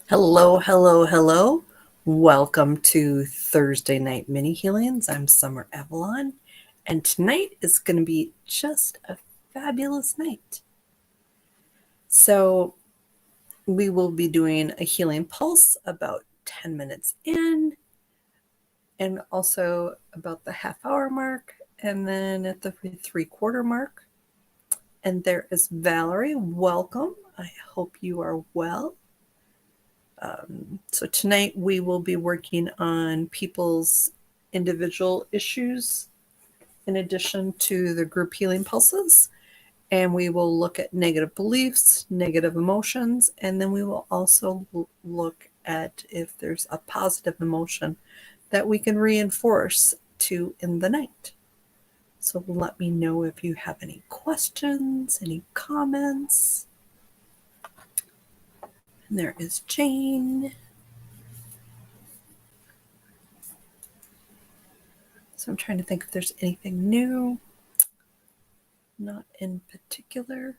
Hello, hello, hello. Welcome to Thursday Night Mini Healings. I'm Summer Avalon, and tonight is going to be just a fabulous night. So, we will be doing a healing pulse about 10 minutes in, and also about the half-hour mark, and then at the 3/4 mark. And there is Valerie. Welcome. I hope you are well. So tonight we will be working on people's individual issues in addition to the group healing pulses. And we will look at negative beliefs, negative emotions, and then we will also look at if there's a positive emotion that we can reinforce to in the night. So let me know if you have any questions, any comments. And there is Jane. So I'm trying to think if there's anything new. Not in particular.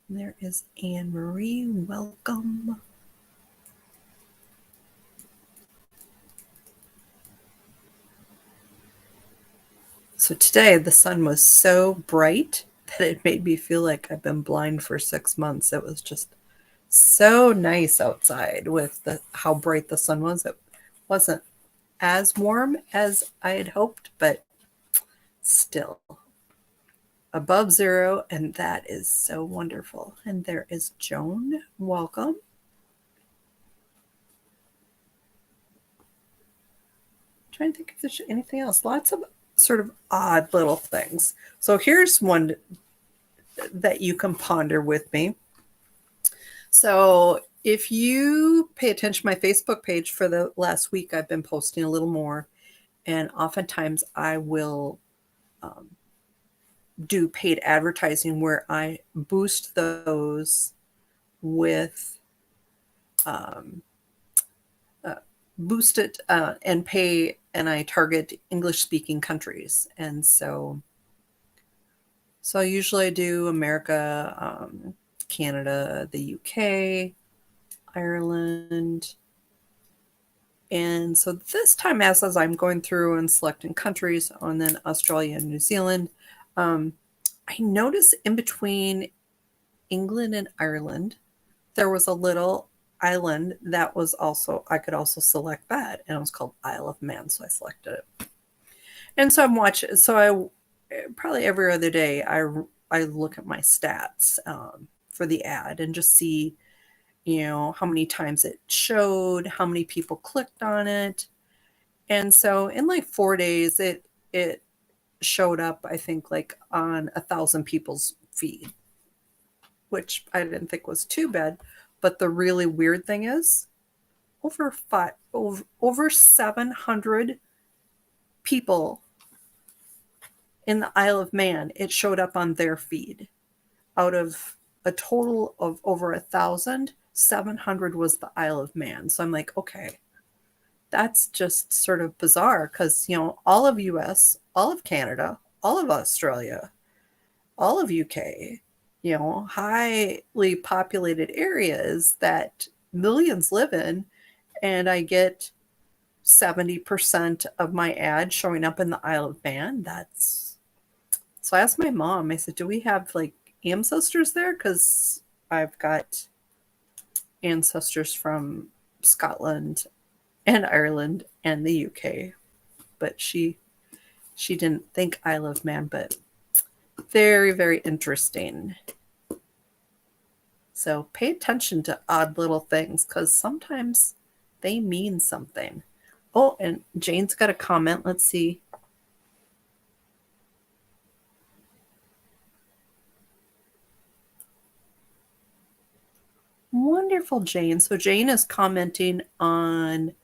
And there is Anne Marie. Welcome. So today the sun was so bright that it made me feel like I've been blind for 6 months. It was just so nice outside with how bright the sun was. It wasn't as warm as I had hoped, but still above zero, and that is so wonderful. And there is Joan. Welcome. Trying to think if there's anything else. Lots of sort of odd little things. So here's one that you can ponder with me. So if you pay attention to my Facebook page for the last week, I've been posting a little more, and oftentimes I will do paid advertising where I boost those with boost it and pay, and I target English speaking countries. And so usually I do America, Canada, the UK, Ireland. And so this time, as I'm going through and selecting countries, and then Australia and New Zealand, I noticed in between England and Ireland, there was a little island that was also, I could also select that, and it was called Isle of Man, so I selected it. And so I'm watching, so I probably every other day, I look at my stats for the ad and just see, how many times it showed, how many people clicked on it. And so in like 4 days, it showed up, I think, like on 1,000 people's feed, which I didn't think was too bad. But the really weird thing is, over 700 people in the Isle of Man, it showed up on their feed. Out of a total of over 1,000, 700 was the Isle of Man. So I'm like, okay, that's just sort of bizarre because, all of US, all of Canada, all of Australia, all of UK, highly populated areas that millions live in, and I get 70% of my ad showing up in the Isle of Man. So I asked my mom, I said, do we have like ancestors there? Because I've got ancestors from Scotland and Ireland and the UK, but she didn't think Isle of Man, but very, very interesting. So pay attention to odd little things because sometimes they mean something. Oh, and Jane's got a comment. Let's see. Wonderful, Jane. So Jane is commenting on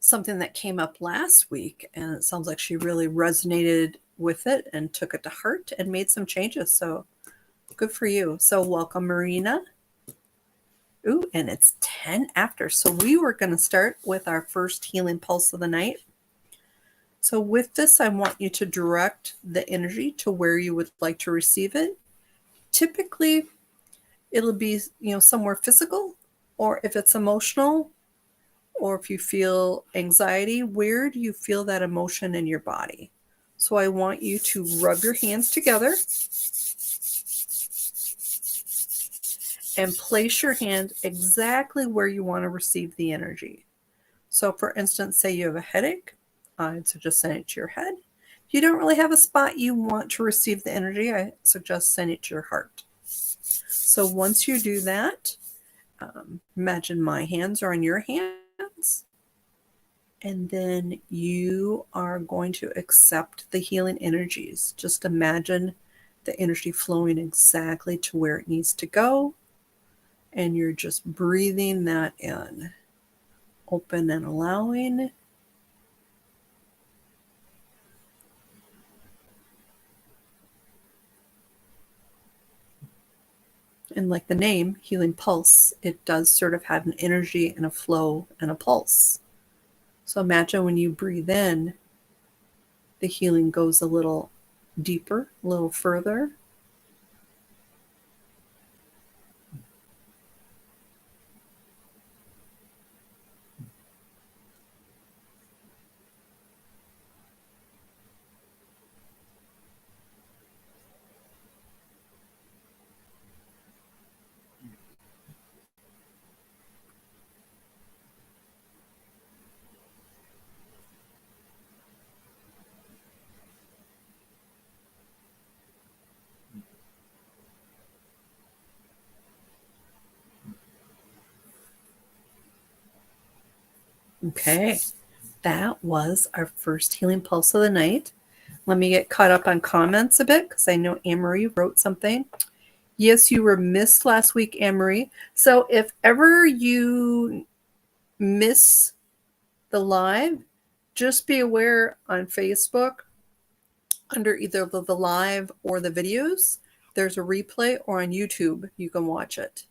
something that came up last week, and it sounds like she really resonated with it and took it to heart and made some changes. So good for you. So welcome, Marina. Ooh, and it's 10 after. So we were going to start with our first healing pulse of the night. So with this, I want you to direct the energy to where you would like to receive it. Typically, it'll be, somewhere physical, or if it's emotional, or if you feel anxiety, where do you feel that emotion in your body? So I want you to rub your hands together and place your hand exactly where you want to receive the energy. So for instance, say you have a headache, I'd suggest send it to your head. If you don't really have a spot you want to receive the energy, I suggest send it to your heart. So once you do that, imagine my hands are on your hands, and then you are going to accept the healing energies. Just imagine the energy flowing exactly to where it needs to go, and you're just breathing that in, open and allowing. And like the name, Healing Pulse, it does sort of have an energy and a flow and a pulse. So imagine when you breathe in, the healing goes a little deeper, a little further. Okay, that was our first Healing Pulse of the night. Let me get caught up on comments a bit because I know Anne-Marie wrote something. Yes, you were missed last week, Anne-Marie. So if ever you miss the live, just be aware on Facebook, under either the live or the videos, there's a replay, or on YouTube, you can watch it.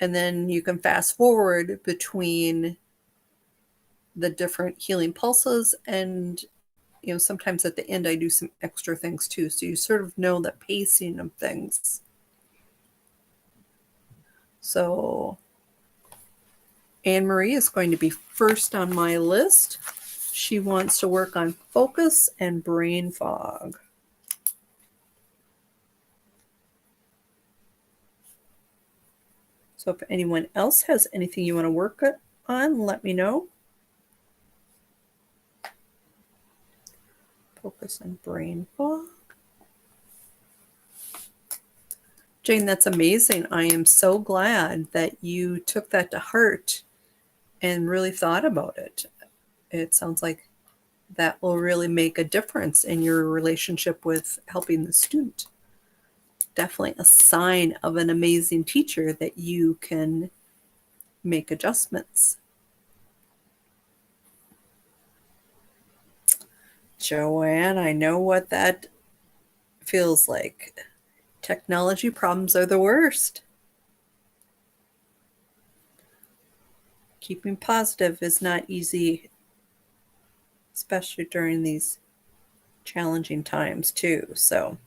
And then you can fast forward between the different healing pulses, and sometimes at the end I do some extra things too, so you sort of know the pacing of things. So Anne-Marie is going to be first on my list. She wants to work on focus and brain fog. So if anyone else has anything you want to work on, let me know. Focus and brain fog. Jane, that's amazing. I am so glad that you took that to heart and really thought about it. It sounds like that will really make a difference in your relationship with helping the student. Definitely a sign of an amazing teacher that you can make adjustments. Joanne, I know what that feels like. Technology problems are the worst. Keeping positive is not easy, especially during these challenging times too. So,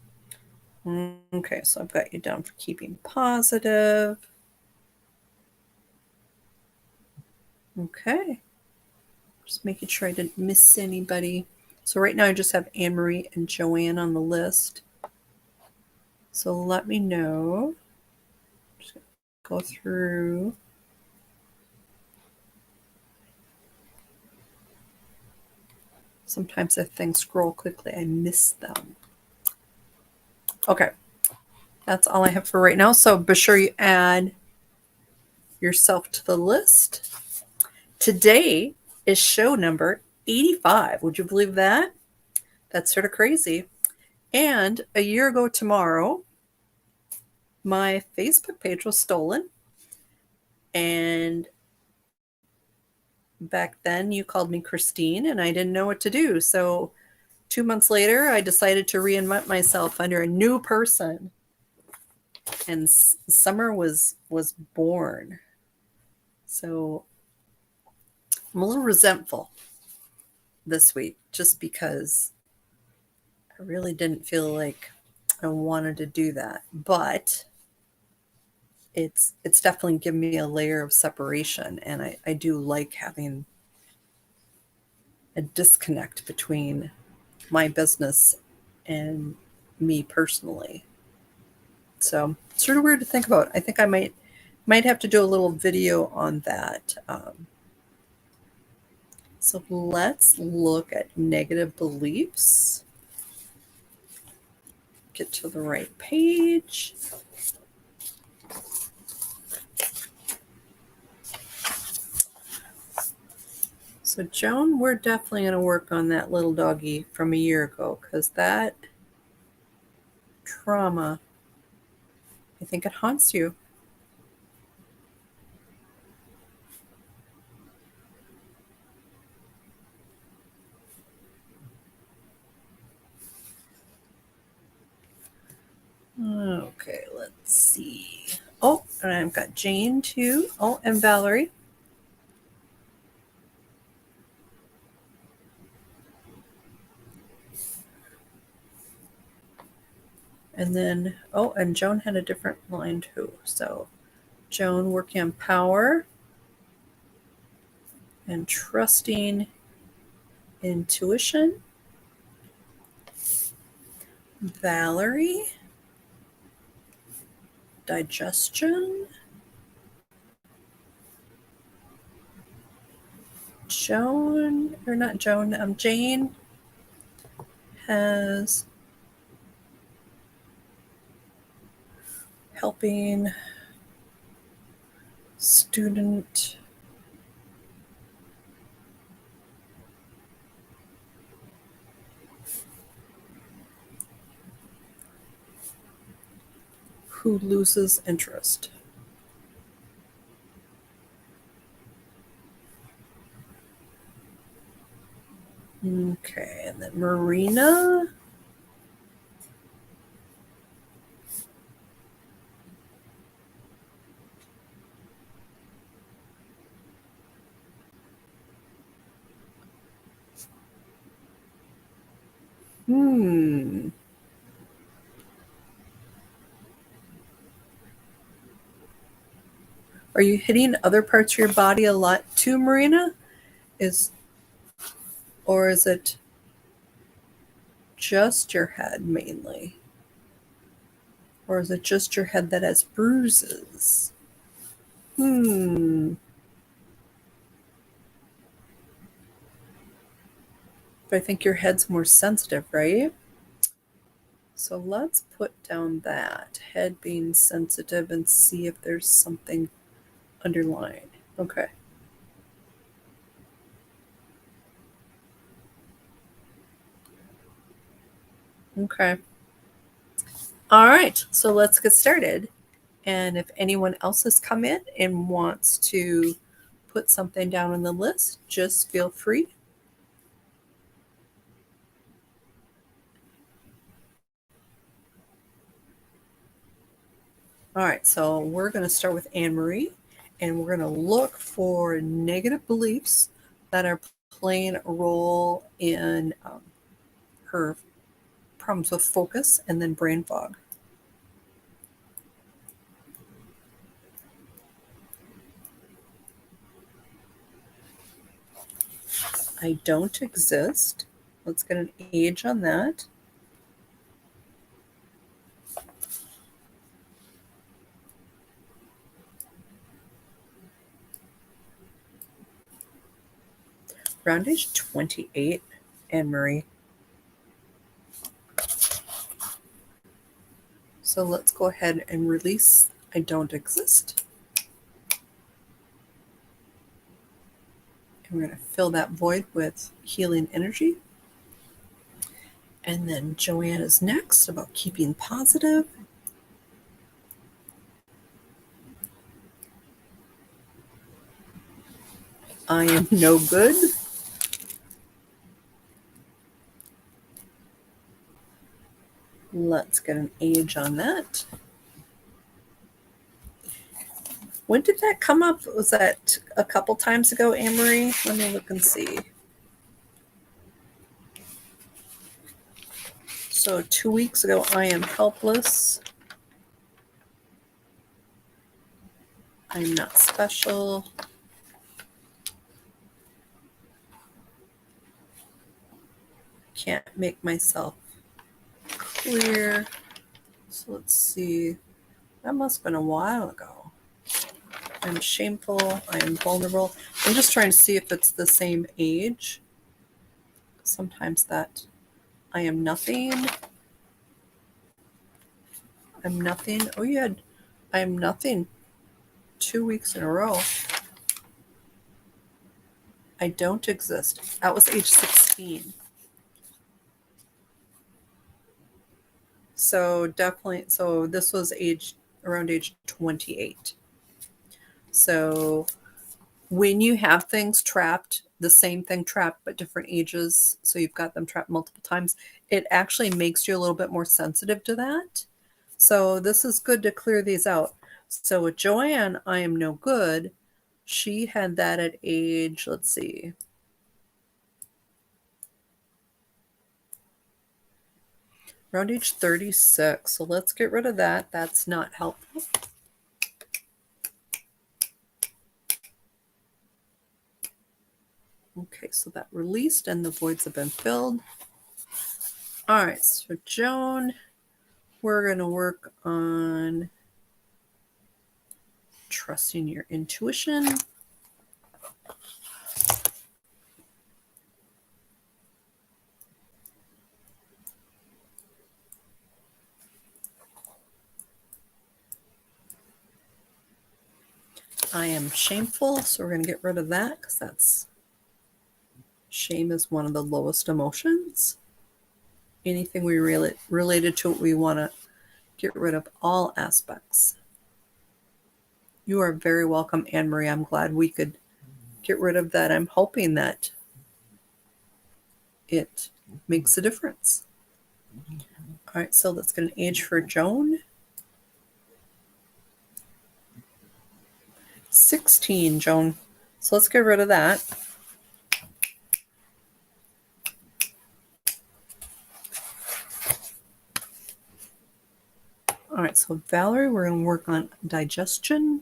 okay, so I've got you down for keeping positive. Okay. Just making sure I didn't miss anybody. So right now I just have Anne-Marie and Joanne on the list. So let me know. Just go through. Sometimes if things scroll quickly, I miss them. Okay. That's all I have for right now. So be sure you add yourself to the list. Today is show number 85. Would you believe that? That's sort of crazy. And a year ago tomorrow, my Facebook page was stolen. And back then you called me Christine and I didn't know what to do. So 2 months later, I decided to reinvent myself under a new person. And Summer was born. So I'm a little resentful this week just because I really didn't feel like I wanted to do that. But it's definitely given me a layer of separation, and I do like having a disconnect between my business and me personally. So sort of weird to think about. I think I might have to do a little video on that. So let's look at negative beliefs. Get to the right page. So Joan, we're definitely going to work on that little doggy from a year ago, because that trauma, I think it haunts you. Okay, let's see. Oh, and I've got Jane too. Oh, and Valerie. And then, oh, and Joan had a different line too. So Joan working on power and trusting intuition. Valerie, digestion. Joan, or not Joan, Jane has helping student who loses interest. Okay, and then Marina. Are you hitting other parts of your body a lot too, Marina? Or is it just your head mainly? Or is it just your head that has bruises? But I think your head's more sensitive, right? So let's put down that head being sensitive and see if there's something underlying. Okay. Okay. All right. So let's get started. And if anyone else has come in and wants to put something down on the list, just feel free. All right, so we're going to start with Anne Marie, and we're going to look for negative beliefs that are playing a role in her problems with focus and then brain fog. I don't exist. Let's get an age on that. Around age 28, Anne Marie. So let's go ahead and release I don't exist. And we're going to fill that void with healing energy. And then Joanne is next about keeping positive. I am no good. Let's get an age on that. When did that come up? Was that a couple times ago, Anne-Marie? Let me look and see. So 2 weeks ago, I am helpless. I'm not special. Can't make myself clear. So let's see. That must have been a while ago. I'm shameful. I am vulnerable. I'm just trying to see if it's the same age. Sometimes that I am nothing. I'm nothing. Oh, you had I am nothing 2 weeks in a row. I don't exist. That was age 16. So definitely, so this was around age 28. So when you have things trapped, the same thing trapped but different ages, so you've got them trapped multiple times, it actually makes you a little bit more sensitive to that. So this is good to clear these out. So with Joanne, I am no good. She had that at age, let's see, around age 36. So let's get rid of that. That's not helpful. Okay, so that released and the voids have been filled. All right, so Joan, we're going to work on trusting your intuition. I am shameful, so we're going to get rid of that because shame is one of the lowest emotions. Anything we related to it, we want to get rid of all aspects. You are very welcome, Anne Marie. I'm glad we could get rid of that. I'm hoping that it makes a difference. All right, so let's get an age for Joan. 16, Joan. So let's get rid of that. All right, so Valerie, we're going to work on digestion.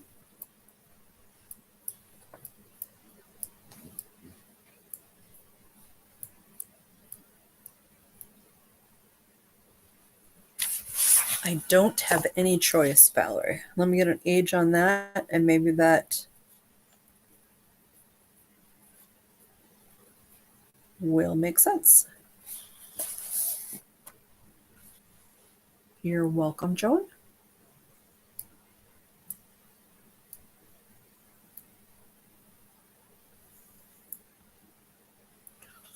I don't have any choice, Valerie. Let me get an age on that, and maybe that will make sense. You're welcome, Joan.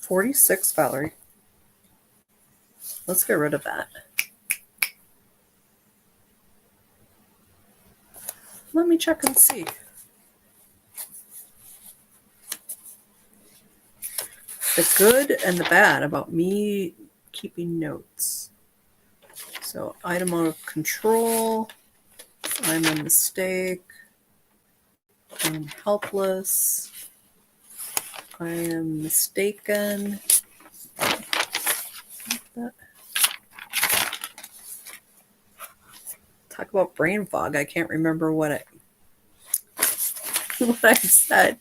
$46, Valerie. Let's get rid of that. Let me check and see. The good and the bad about me keeping notes. So item out of control. I'm a mistake. I'm helpless. I am mistaken. Talk about brain fog. I can't remember what I said.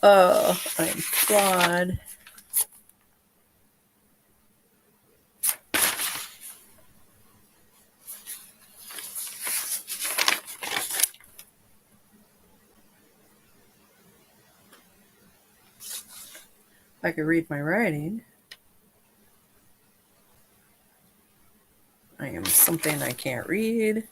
Oh, I'm flawed. If I could read my writing. I am something I can't read.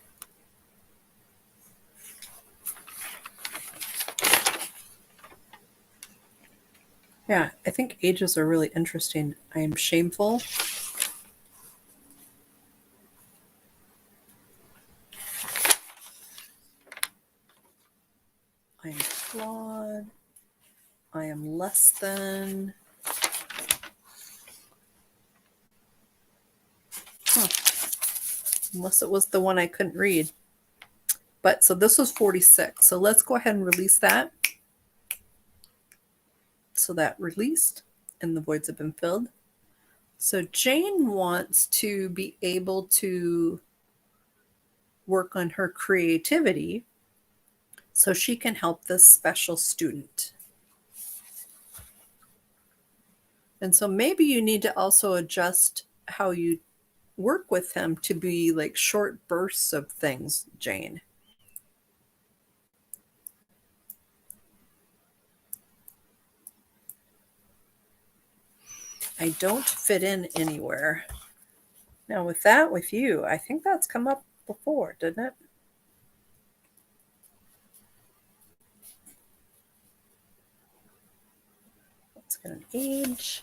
Yeah, I think ages are really interesting. I am shameful. I am flawed. I am less than. Huh. Unless it was the one I couldn't read. But so this was 46. So let's go ahead and release that. So that released and the voids have been filled. So Jane wants to be able to work on her creativity. so she can help this special student. And so maybe you need to also adjust how you work with him to be like short bursts of things, Jane. I don't fit in anywhere. Now with you, I think that's come up before, didn't it? Let's get an age.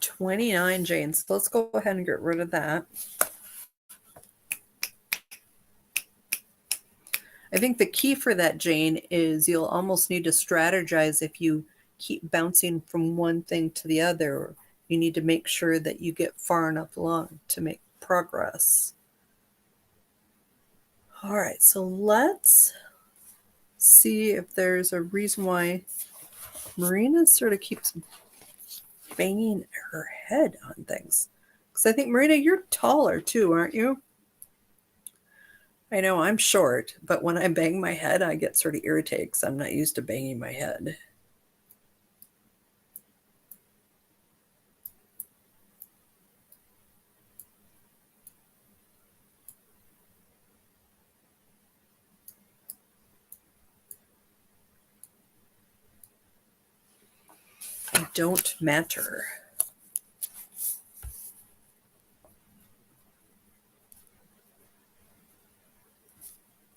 $29, Jane. So let's go ahead and get rid of that. I think the key for that, Jane, is you'll almost need to strategize if you keep bouncing from one thing to the other. You need to make sure that you get far enough along to make progress. All right, so let's see if there's a reason why Marina sort of keeps banging her head on things. Because I think, Marina, you're taller too, aren't you? I know I'm short, but when I bang my head, I get sort of irritated because I'm not used to banging my head. I don't matter.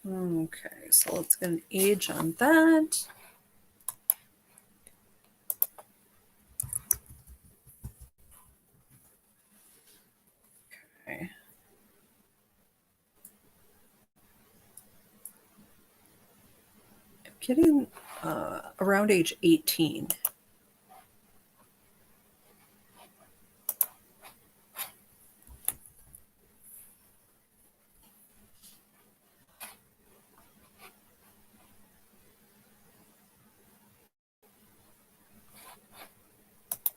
Okay, so let's get an age on that. Okay. I'm getting around age 18.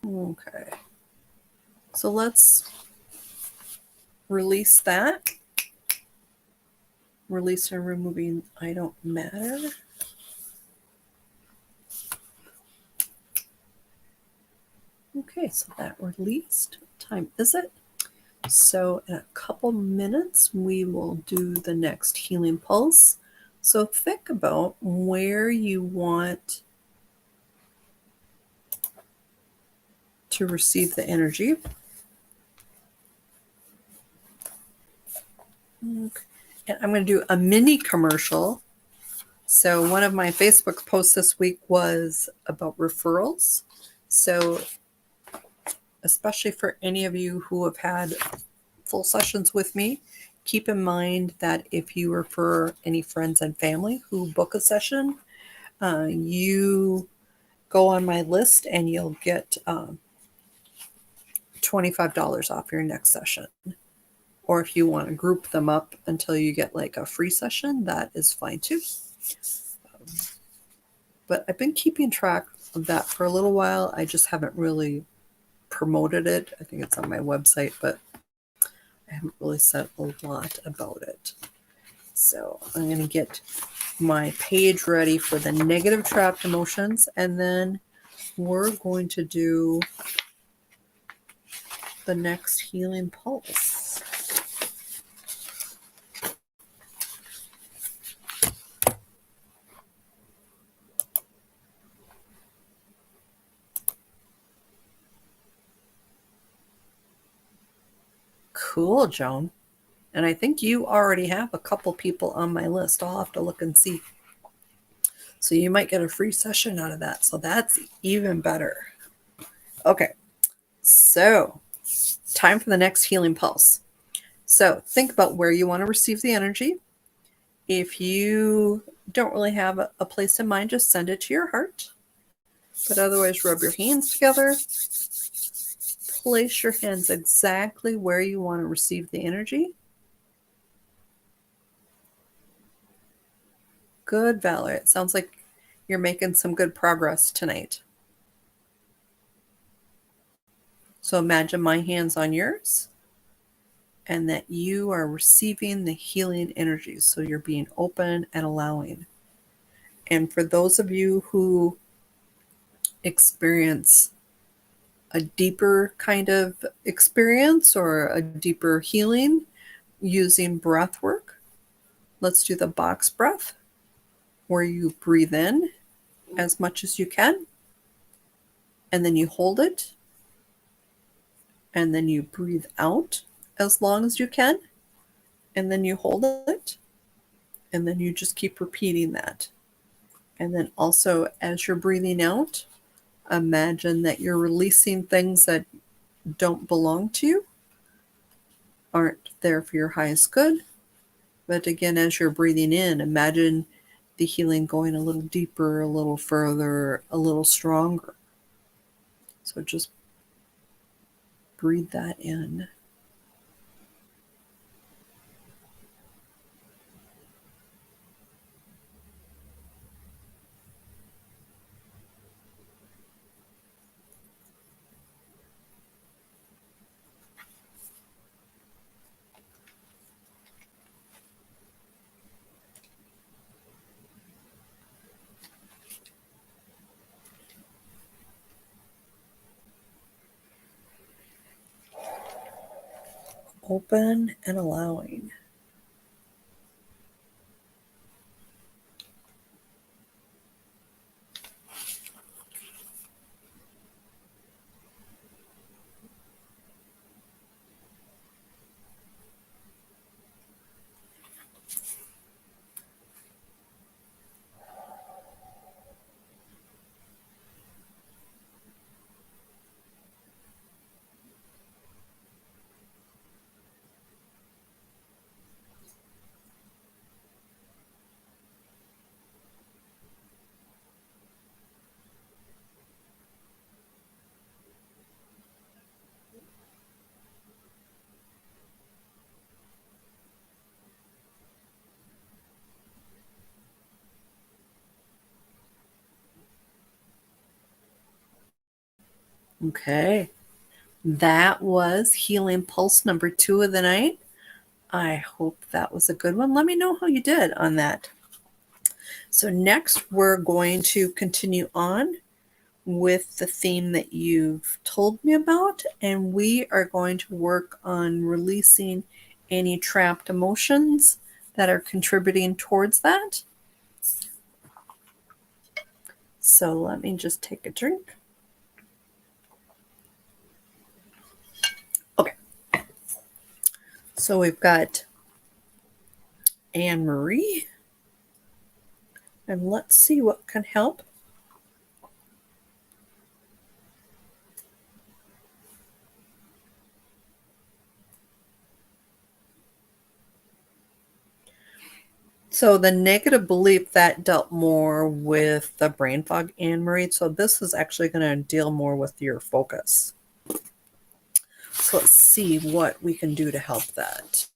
Okay. So let's release that. Release and removing I don't matter. Okay, so that released. What time is it? So in a couple minutes, we will do the next healing pulse. So think about where you want to receive the energy. Okay. And I'm going to do a mini commercial. So one of my Facebook posts this week was about referrals. So especially for any of you who have had full sessions with me, keep in mind that if you refer any friends and family who book a session, you go on my list and you'll get $25 off your next session. Or if you want to group them up until you get like a free session, that is fine too. But I've been keeping track of that for a little while. I just haven't really promoted it. I think it's on my website, but I haven't really said a lot about it. So I'm going to get my page ready for the negative trapped emotions, and then we're going to do the next healing pulse. Cool, Joan. And I think you already have a couple people on my list. I'll have to look and see. So you might get a free session out of that. So that's even better. Okay. So time for the next healing pulse. So think about where you want to receive the energy. If you don't really have a place in mind, just send it to your heart. But otherwise, rub your hands together. Place your hands exactly where you want to receive the energy. Good, Valerie. It sounds like You're making some good progress tonight. So imagine my hands on yours and that you are receiving the healing energies. So you're being open and allowing. And for those of you who experience a deeper kind of experience or a deeper healing using breath work, let's do the box breath where you breathe in as much as you can and then you hold it and then you breathe out as long as you can and then you hold it and then you just keep repeating that. And then also as you're breathing out, imagine that you're releasing things that don't belong to you, aren't there for your highest good. But again, as you're breathing in, imagine the healing going a little deeper, a little further, a little stronger. So just breathe that in. Open and allowing. Okay. That was Healing Pulse number 2 of the night. I hope that was a good one. Let me know how you did on that. So next we're going to continue on with the theme that you've told me about, and we are going to work on releasing any trapped emotions that are contributing towards that. So let me just take a drink. Okay. So we've got Anne Marie, and let's see what can help. So the negative belief that dealt more with the brain fog, Anne Marie. So this is actually going to deal more with your focus. So let's see what we can do to help that.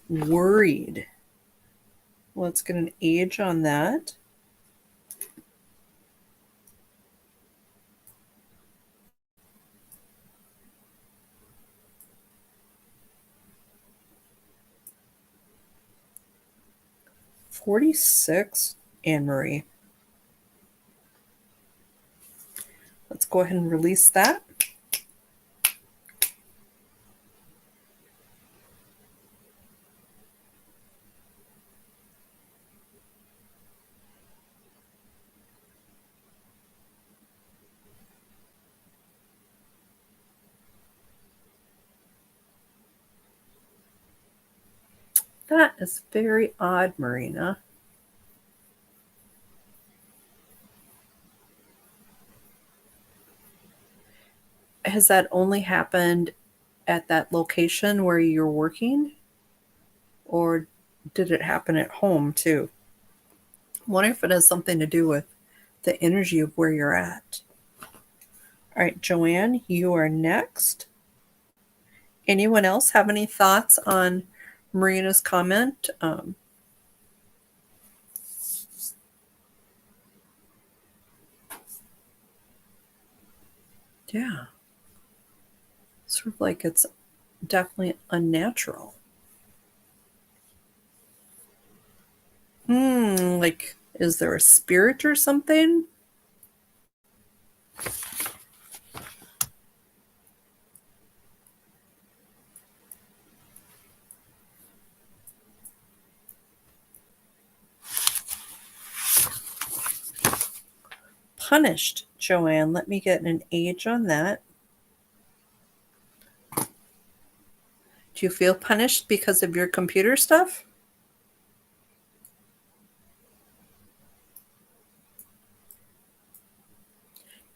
Worried. Let's get an age on that. "46, Anne Marie. Let's go ahead and release that. That is very odd, Marina. Has that only happened at that location where you're working? Or did it happen at home too? I wonder if it has something to do with the energy of where you're at. All right, Joanne, you are next. Anyone else have any thoughts on Marina's comment? Yeah, sort of like it's definitely unnatural. Like, is there a spirit or something? Punished, Joanne. Let me get an age on that. Do you feel punished because of your computer stuff?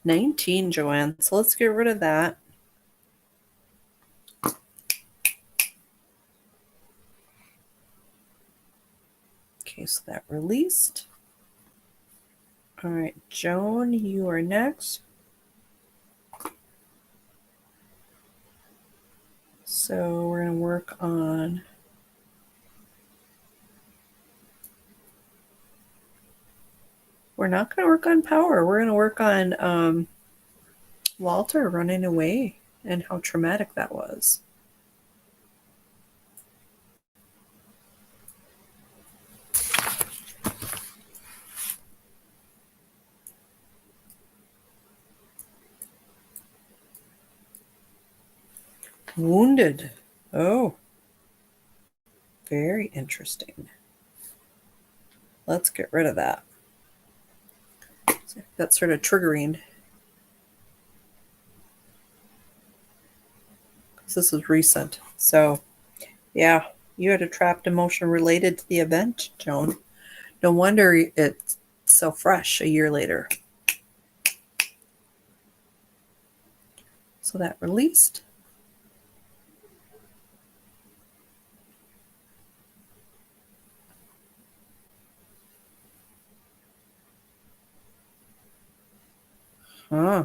19, Joanne. So let's get rid of that. Okay, so that released. All right, Joan, you are next. So we're going to work on we're not going to work on power. We're going to work on Walter running away and how traumatic that was. Wounded. Oh, very interesting. Let's get rid of that. That's sort of triggering. This is recent. So, yeah, you had a trapped emotion related to the event, Joan. No wonder it's so fresh a year later. So that released. Huh.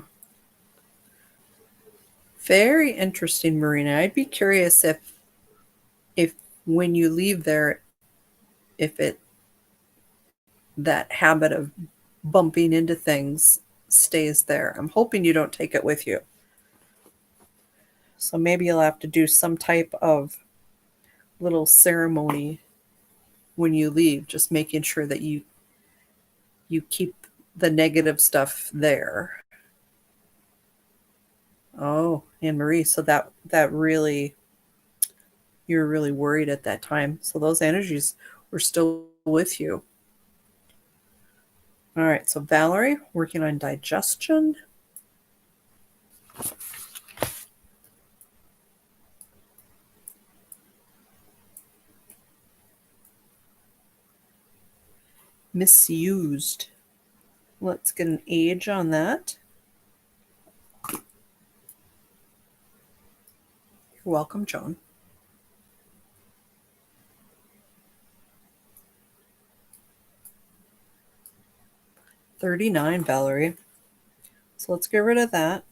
Very interesting, Marina. I'd be curious if when you leave there, if it that habit of bumping into things stays there. I'm hoping you don't take it with you. So maybe you'll have to do some type of little ceremony when you leave, just making sure that you keep the negative stuff there. Oh, Anne Marie, so that really you're really worried at that time. So those energies were still with you. All right, so Valerie, working on digestion. Misused. Let's get an age on that. You're welcome, Joan. $39, Valerie. So let's get rid of that.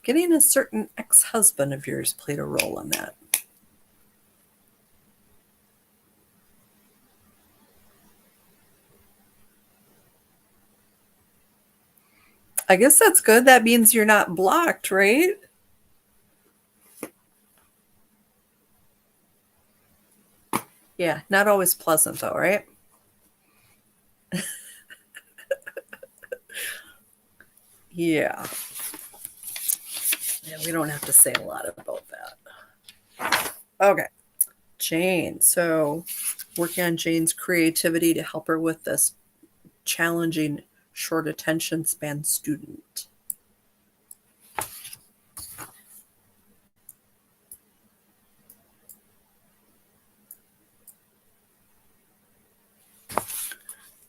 Getting a certain ex-husband of yours played a role in that. I guess that's good. That means you're not blocked, right? Yeah, not always pleasant though, right? Yeah. Yeah, we don't have to say a lot about that. Okay. Jane. So working on Jane's creativity to help her with this challenging short attention span student.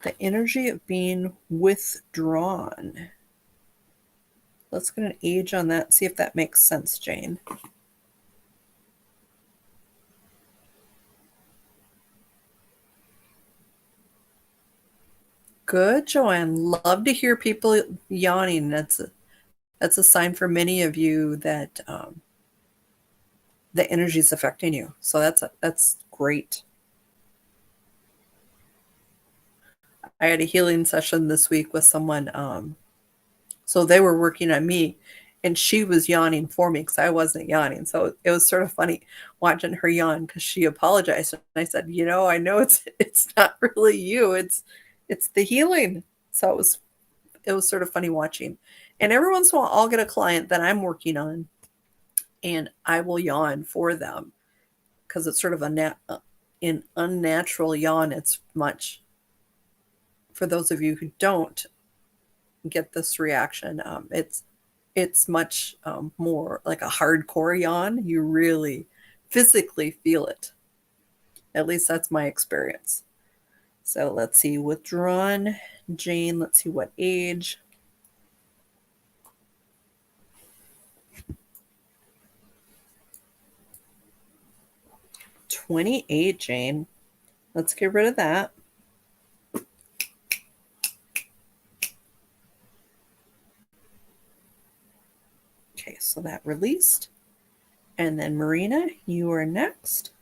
The energy of being withdrawn. Let's get an age on that, see if that makes sense, Jane. Good, Joanne. Love to hear people yawning. That's a sign for many of you that the energy is affecting you. So that's great. I had a healing session this week with someone. So they were working on me, and she was yawning for me because I wasn't yawning. So it was sort of funny watching her yawn because she apologized, and I said, I know it's not really you. It's the healing. So it was sort of funny watching. And every once in a while, I'll get a client that I'm working on, and I will yawn for them because it's sort of an unnatural yawn. It's much for those of you who don't get this reaction. It's much more like a hardcore yawn. You really physically feel it. At least that's my experience. So let's see, withdrawn Jane. Let's see what age. "28, Jane. Let's get rid of that. Okay, so that released. And then Marina, you are next.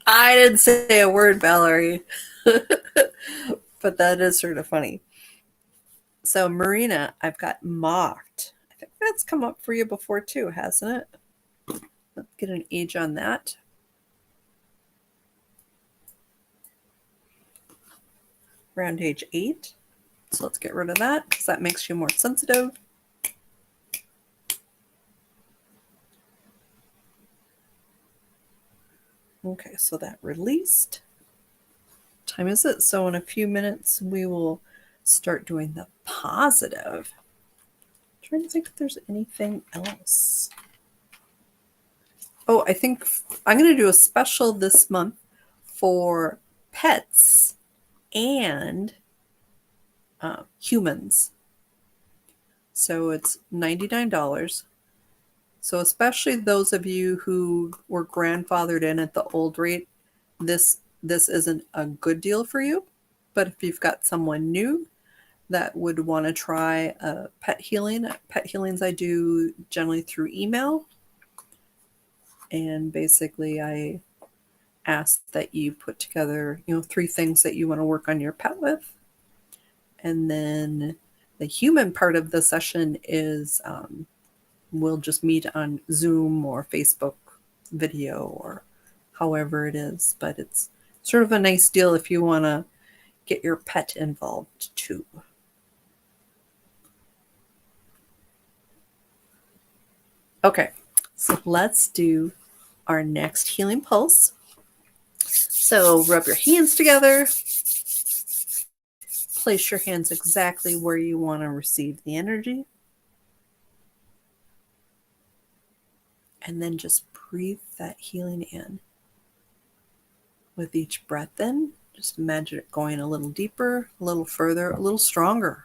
I didn't say a word, Valerie. But that is sort of funny. So, Marina, I've got mocked. I think that's come up for you before too, hasn't it? Let's get an age on that. Around age 8. So let's get rid of that because that makes you more sensitive. Okay, so that released. What time is it? So in a few minutes, we will start doing the positive. I'm trying to think if there's anything else. Oh, I think I'm going to do a special this month for pets and humans. So it's $99. So especially those of you who were grandfathered in at the old rate, this isn't a good deal for you. But if you've got someone new that would want to try pet healings I do generally through email. And basically I ask that you put together, 3 things that you want to work on your pet with. And then the human part of the session is we'll just meet on Zoom or Facebook video or however it is. But it's sort of a nice deal if you want to get your pet involved too. Okay, so let's do our next healing pulse. So rub your hands together. Place your hands exactly where you want to receive the energy. And then just breathe that healing in. With each breath in, just imagine it going a little deeper, a little further, a little stronger.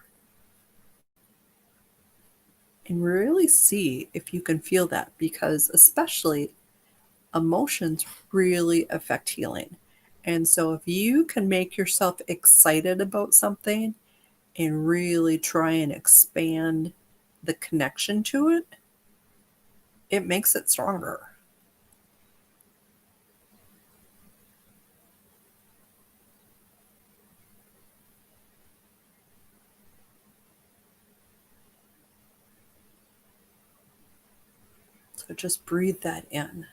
And really see if you can feel that, because especially emotions really affect healing. And so if you can make yourself excited about something and really try and expand the connection to it, it makes it stronger. So just breathe that in.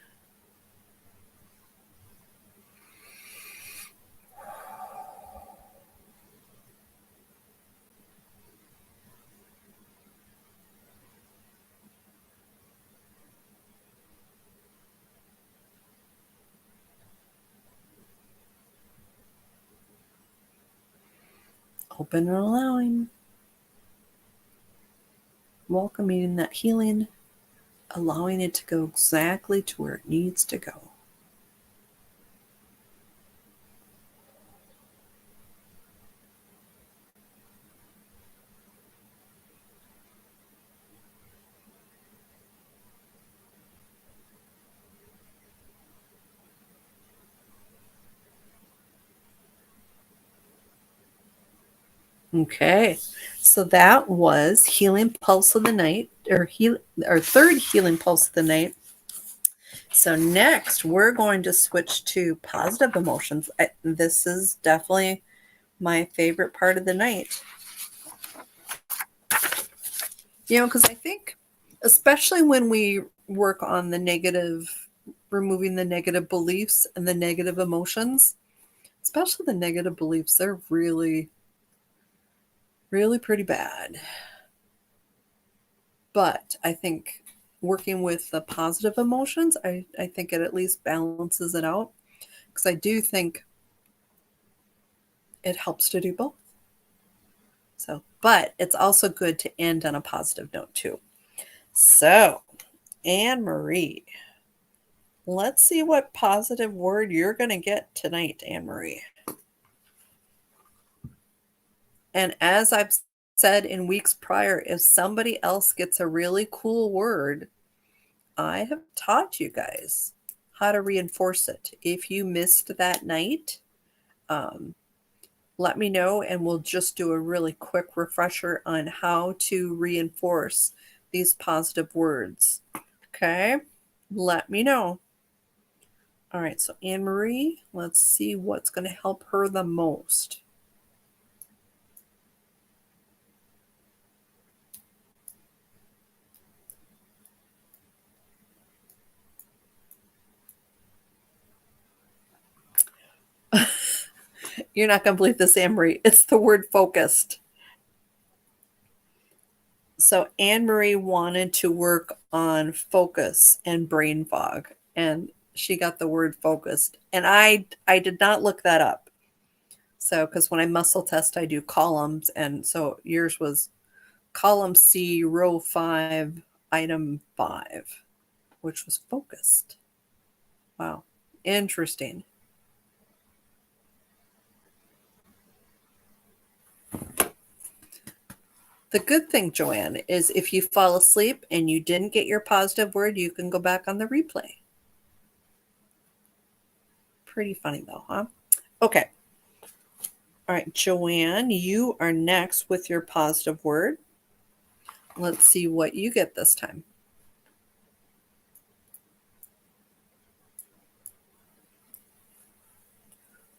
Open and allowing. Welcoming that healing, allowing it to go exactly to where it needs to go. Okay. So that was Healing Pulse of the Night, or our third Healing Pulse of the Night. So next, we're going to switch to positive emotions. This is definitely my favorite part of the night. Because I think, especially when we work on the negative, removing the negative beliefs and the negative emotions, especially the negative beliefs, they're really, really pretty bad. But I think working with the positive emotions, I think it at least balances it out, because I do think it helps to do both. So, but it's also good to end on a positive note too. So, Anne Marie, let's see what positive word you're going to get tonight, Anne Marie. And as I've said in weeks prior, if somebody else gets a really cool word, I have taught you guys how to reinforce it. If you missed that night, let me know and we'll just do a really quick refresher on how to reinforce these positive words. Okay? Let me know. All right, so Anne Marie, let's see what's going to help her the most. You're not going to believe this, Anne Marie. It's the word focused. So Anne Marie wanted to work on focus and brain fog, and she got the word focused. And I did not look that up. So because when I muscle test, I do columns, and so yours was column C, row 5, item 5, which was focused. Wow, interesting. The good thing, Joanne, is if you fall asleep and you didn't get your positive word, you can go back on the replay. Pretty funny though, huh? Okay. All right, Joanne, you are next with your positive word. Let's see what you get this time.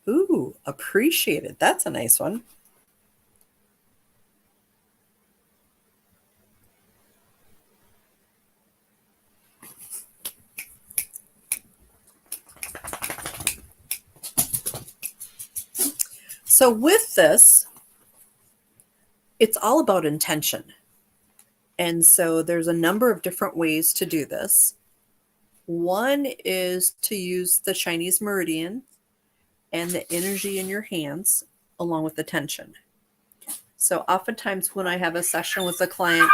Ooh, appreciated. That's a nice one. So with this, it's all about intention. And so there's a number of different ways to do this. One is to use the Chinese meridian and the energy in your hands along with the tension. So oftentimes when I have a session with a client,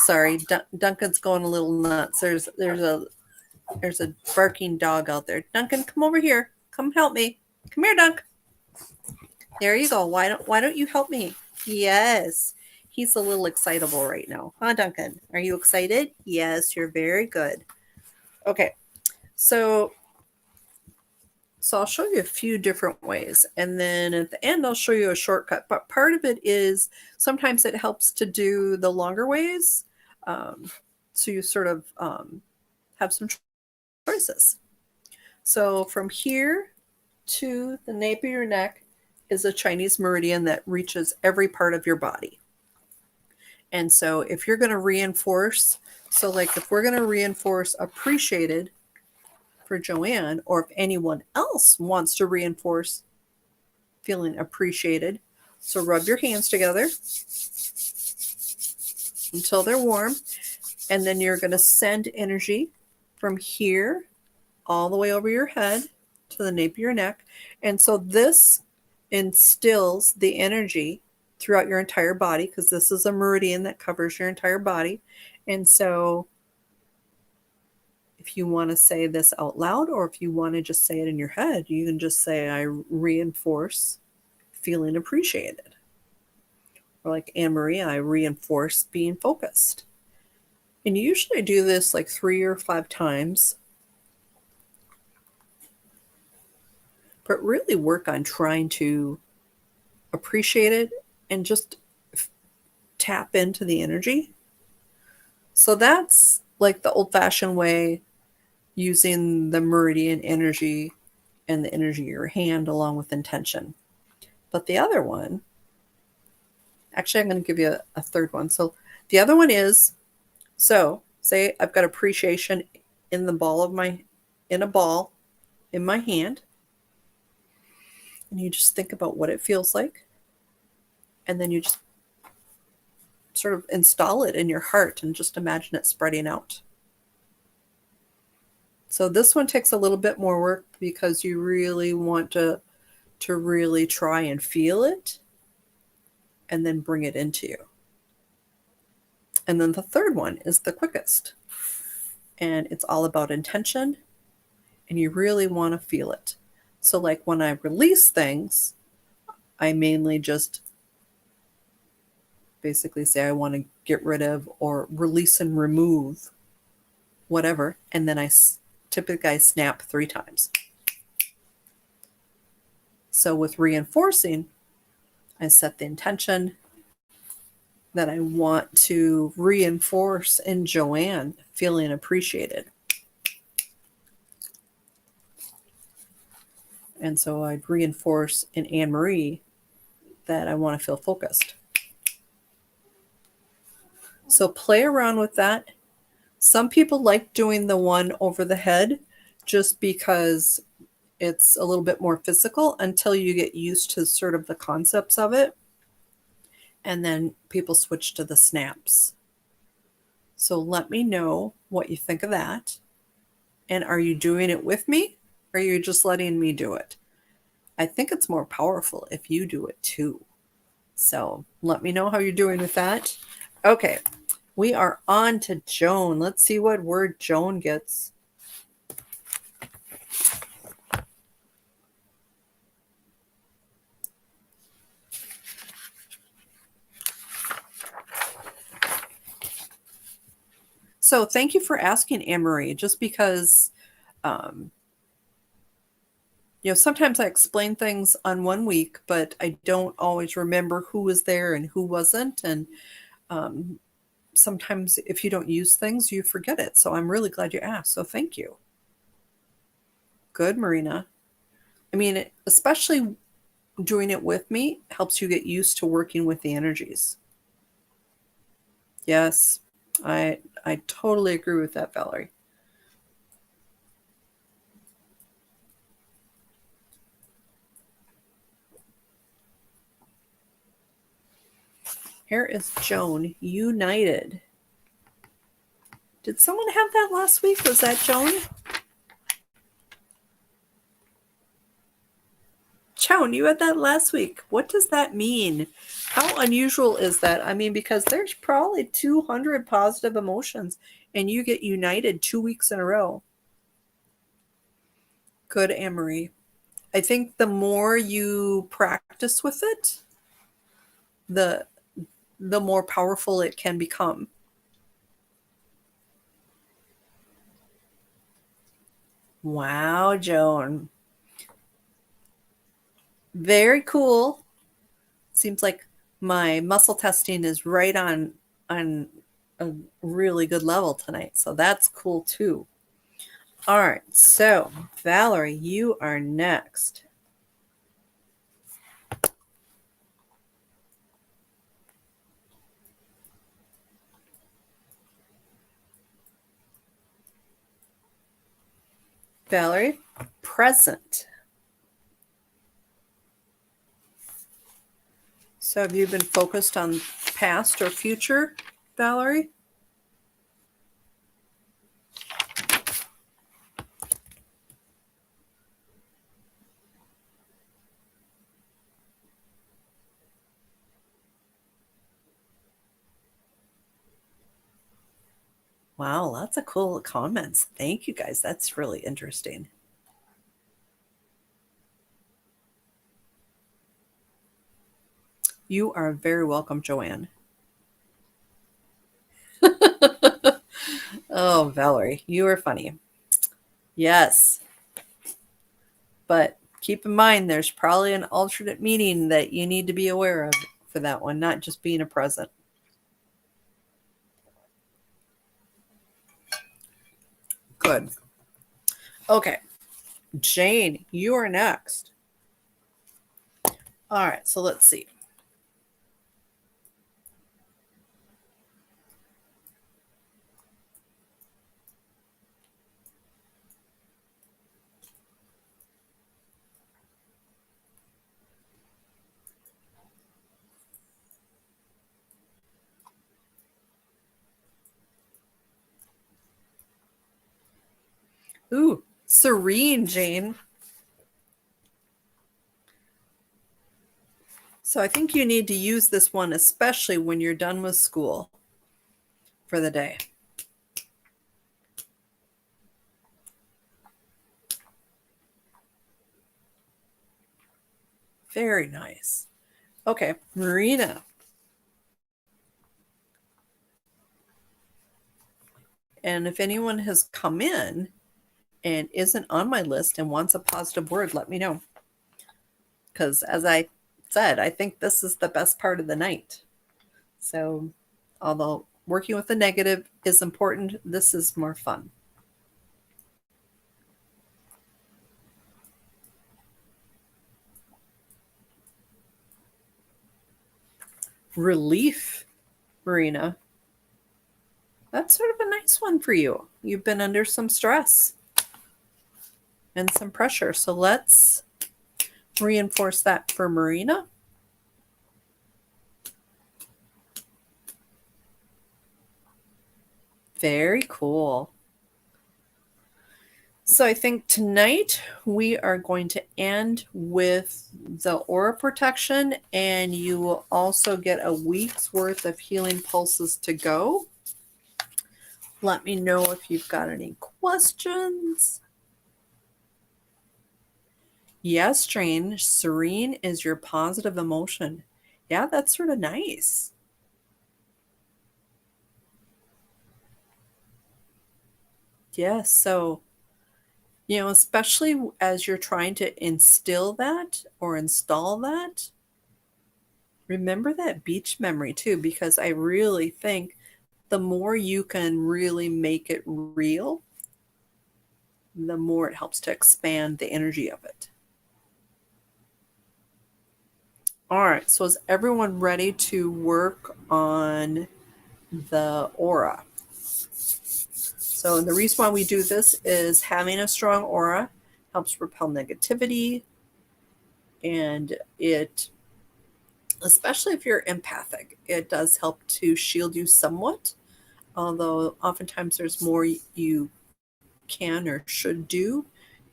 sorry, Duncan's going a little nuts. There's a barking dog out there. Duncan, come over here. Come help me. Come here, Dunk. There you go. Why don't you help me? Yes. He's a little excitable right now. Huh, Duncan? Are you excited? Yes, you're very good. Okay. So I'll show you a few different ways. And then at the end, I'll show you a shortcut. But part of it is sometimes it helps to do the longer ways. So you sort of have some choices. So from here to the nape of your neck is a Chinese meridian that reaches every part of your body. And so if you're going to reinforce, so like if we're going to reinforce appreciated for Joanne, or if anyone else wants to reinforce feeling appreciated, so rub your hands together until they're warm, and then you're going to send energy from here all the way over your head to the nape of your neck. And so this instills the energy throughout your entire body, because this is a meridian that covers your entire body. And so if you want to say this out loud, or if you want to just say it in your head, you can just say, I reinforce feeling appreciated. Or like Anne Marie, I reinforce being focused. And you usually do this like 3 or 5 times. But really work on trying to appreciate it and just tap into the energy. So that's like the old-fashioned way, using the meridian energy and the energy of your hand along with intention. But the other one, actually, I'm going to give you a third one. So the other one is, so say I've got appreciation in the ball of my, in a ball in my hand. And you just think about what it feels like. And then you just sort of install it in your heart and just imagine it spreading out. So this one takes a little bit more work because you really want to really try and feel it and then bring it into you. And then the third one is the quickest. And it's all about intention, and you really want to feel it. So like when I release things, I mainly just basically say I want to get rid of or release and remove whatever. And then I typically snap 3 times. So with reinforcing, I set the intention that I want to reinforce in Joanne feeling appreciated. And so I'd reinforce in Anne Marie that I want to feel focused. So play around with that. Some people like doing the one over the head just because it's a little bit more physical until you get used to sort of the concepts of it. And then people switch to the snaps. So let me know what you think of that. And are you doing it with me? Or are you just letting me do it? I think it's more powerful if you do it too. So let me know how you're doing with that. Okay, we are on to Joan. Let's see what word Joan gets. So thank you for asking, Anne-Marie, just because, sometimes I explain things on one week, but I don't always remember who was there and who wasn't. And sometimes if you don't use things, you forget it. So I'm really glad you asked. So thank you. Good, Marina. I mean, especially doing it with me helps you get used to working with the energies. Yes, I totally agree with that, Valerie. Here is Joan, United. Did someone have that last week? Was that Joan? Joan, you had that last week. What does that mean? How unusual is that? I mean, because there's probably 200 positive emotions and you get united 2 weeks in a row. Good, Anne-Marie. I think the more you practice with it, the more powerful it can become. Wow, Joan. Very cool. Seems like my muscle testing is right on a really good level tonight. So that's cool too. All right. So, Valerie, you are next. Valerie, present. So have you been focused on past or future, Valerie? Wow, lots of cool comments. Thank you guys. That's really interesting. You are very welcome, Joanne. Oh, Valerie, you are funny. Yes. But keep in mind, there's probably an alternate meaning that you need to be aware of for that one, not just being a present. Good. Okay. Jane, you are next. All right, so let's see. Ooh, serene, Jane. So I think you need to use this one, especially when you're done with school for the day. Very nice. Okay, Marina. And if anyone has come in and isn't on my list and wants a positive word, let me know. Because as I said, I think this is the best part of the night. So although working with the negative is important, this is more fun. Relief, Marina. That's sort of a nice one for you. You've been under some stress and some pressure. So let's reinforce that for Marina. Very cool. So I think tonight we are going to end with the aura protection, and you will also get a week's worth of healing pulses to go. Let me know if you've got any questions. Yes, Jane, serene is your positive emotion. Yeah, that's sort of nice. Yes, so especially as you're trying to instill that or install that, remember that beach memory too, because I really think the more you can really make it real, the more it helps to expand the energy of it. All right, so is everyone ready to work on the aura? So the reason why we do this is having a strong aura helps repel negativity, and it, especially if you're empathic, it does help to shield you somewhat, although oftentimes there's more you can or should do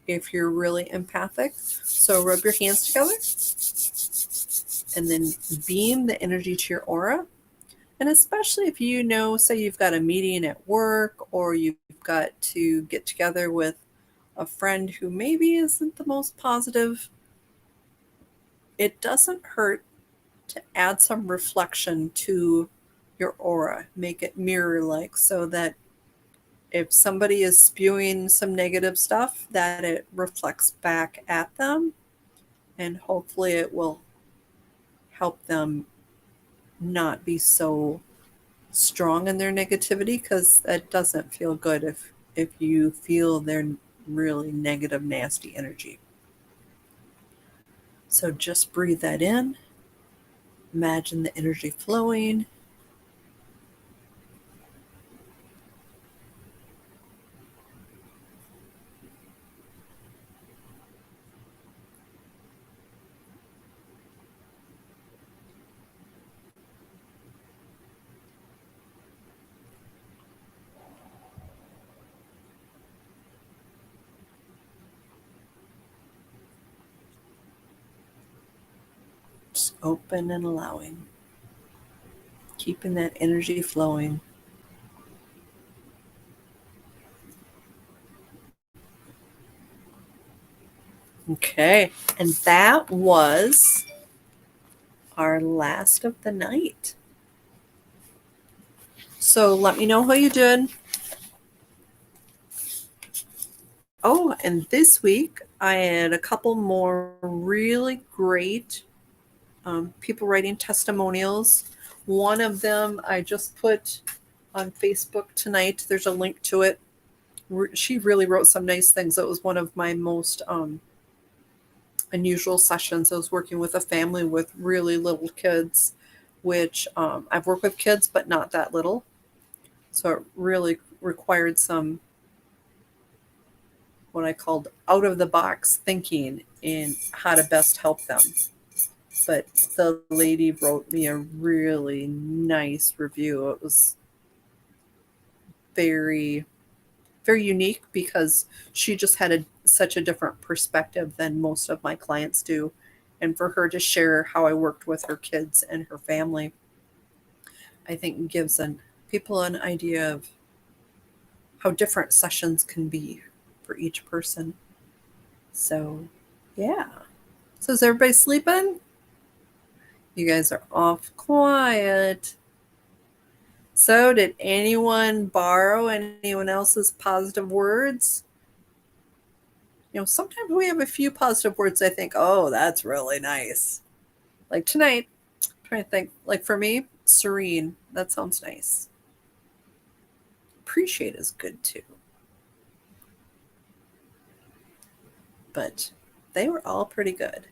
if you're really empathic. So rub your hands together and then beam the energy to your aura. And especially if say you've got a meeting at work, or you've got to get together with a friend who maybe isn't the most positive, it doesn't hurt to add some reflection to your aura. Make it mirror-like, so that if somebody is spewing some negative stuff, that it reflects back at them, and hopefully it will help them not be so strong in their negativity, because that doesn't feel good if you feel their really negative, nasty energy. So just breathe that in. Imagine the energy flowing. Just open and allowing. Keeping that energy flowing. Okay, and that was our last of the night. So let me know how you did. Oh, and this week I had a couple more really great people writing testimonials. One of them I just put on Facebook tonight. There's a link to it. She really wrote some nice things. It was one of my most unusual sessions. I was working with a family with really little kids, which I've worked with kids, but not that little. So it really required some what I called out of the box thinking in how to best help them. But the lady wrote me a really nice review. It was very, very unique because she just had such a different perspective than most of my clients do. And for her to share how I worked with her kids and her family, I think gives people an idea of how different sessions can be for each person. So, yeah. So, is everybody sleeping? You guys are off quiet. So, did anyone borrow anyone else's positive words? Sometimes we have a few positive words I think, oh, that's really nice. Like tonight, I'm trying to think, like for me, serene. That sounds nice. Appreciate is good too. But they were all pretty good.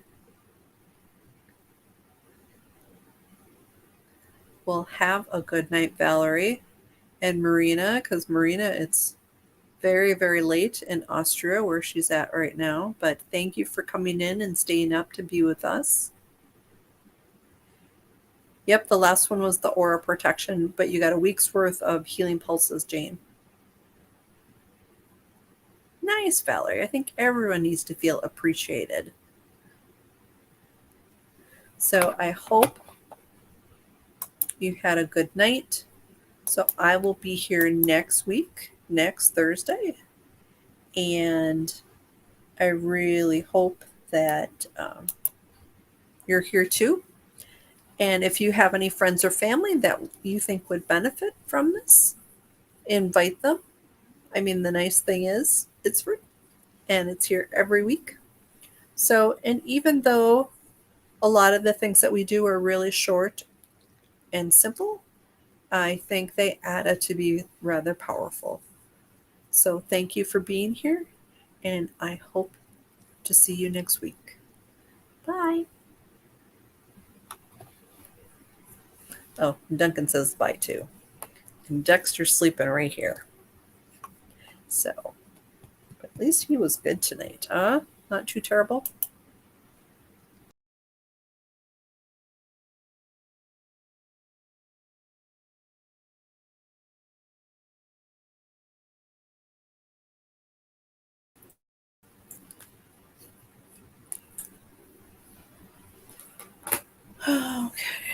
Well, have a good night, Valerie and Marina, because Marina, it's very, very late in Austria where she's at right now. But thank you for coming in and staying up to be with us. Yep, the last one was the aura protection, but you got a week's worth of healing pulses, Jane. Nice, Valerie. I think everyone needs to feel appreciated. So I hope you had a good night. So I will be here next week, next Thursday. And I really hope that you're here too. And if you have any friends or family that you think would benefit from this, invite them. I mean, the nice thing is it's free and it's here every week. So, and even though a lot of the things that we do are really short and simple, I think they add up to be rather powerful. So, thank you for being here, and I hope to see you next week. Bye. Oh, Duncan says bye too. And Dexter's sleeping right here. So, but at least he was good tonight, huh? Not too terrible. Okay.